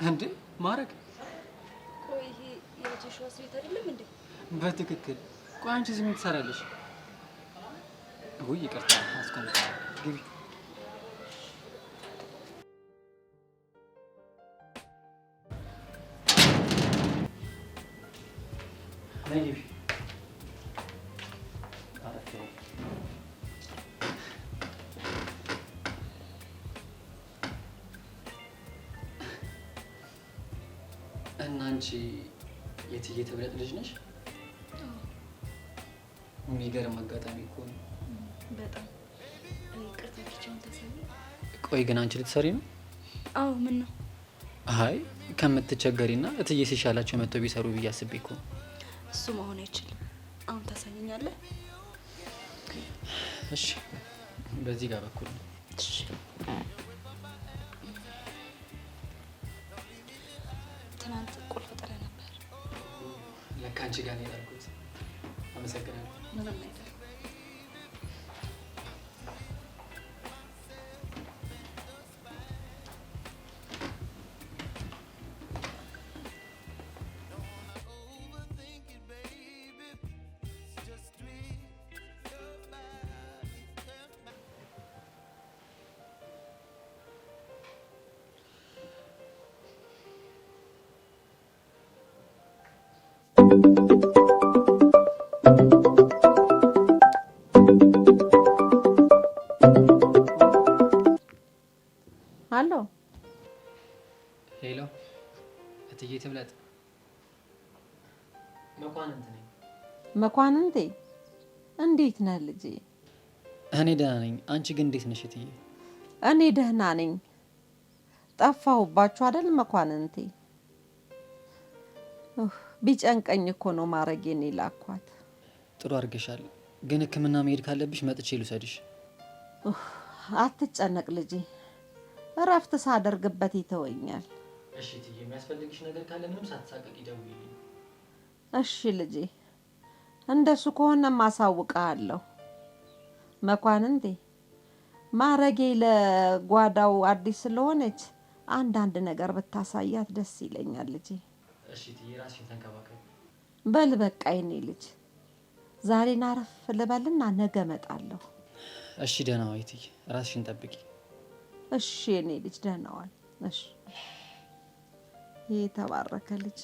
እንዴ ማረግ ቆይ ይሄ የልጅሽ ዋስቤት አይደለም እንዴ? በትክክል። ቆይ አንቺ እዚህ ምን ትሰራለሽ? ውይ ይቅርታ አስቀምጥ። ግቢ። ነይ ግቢ። እና አንቺ የትዬ ትብለጥ ልጅ ነሽ? የሚገርም አጋጣሚ እኮ ነው። በጣም ይቅርታ ብቻውን ተሰሚ። ቆይ ግን አንቺ ልትሰሪ ነው? አዎ ምን ነው? አይ ከምትቸገሪና እትዬ ሲሻላቸው መጥተው ቢሰሩ ብዬ አስቤ እኮ። እሱ መሆን አይችልም። አሁን ታሳየኛለህ? እሺ በዚህ ጋር በኩል ነው። እሺ ትናንት ቁልፍ ጥለህ ነበር። ለካ አንቺ ጋር ነው ያልኩት። አመሰግናለሁ። ምንም አይደለም። አሎ ሄሎ፣ እትዬ ትብለጥ መኳንንት ነኝ። መኳንንቴ እንዴት ነህ ልጄ? እኔ ደህና ነኝ። አንቺ ግን እንዴት ነሽ እትዬ? እኔ ደህና ነኝ። ጠፋሁባችሁ አይደል መኳንንቴ? ቢጨንቀኝ እኮ ነው ማረጌን የላኳት። ጥሩ አድርገሻል። ግን ሕክምና መሄድ ካለብሽ መጥቼ ልውሰድሽ። አትጨነቅ ልጄ፣ እረፍት ሳደርግበት ይተወኛል። እሺ እትዬ፣ የሚያስፈልግሽ ነገር ካለ ምንም ሳትሳቀቂ ደውዪልኝ። እሺ ልጄ፣ እንደሱ ከሆነ ማሳውቅሃለሁ። መኳንንቴ ማረጌ ለጓዳው አዲስ ስለሆነች አንዳንድ ነገር ብታሳያት ደስ ይለኛል ልጄ። እሺ እትዬ፣ ራስሽን ተንከባከቢ። በል በቃ የኔ ልጅ፣ ዛሬን አረፍ ልበልና ነገ እመጣለሁ። እሺ ደህና ዋይ እትዬ፣ ራስሽን ጠብቂ። እሺ የኔ ልጅ ደህና ዋል። እሺ ይሄ የተባረከ ልጅ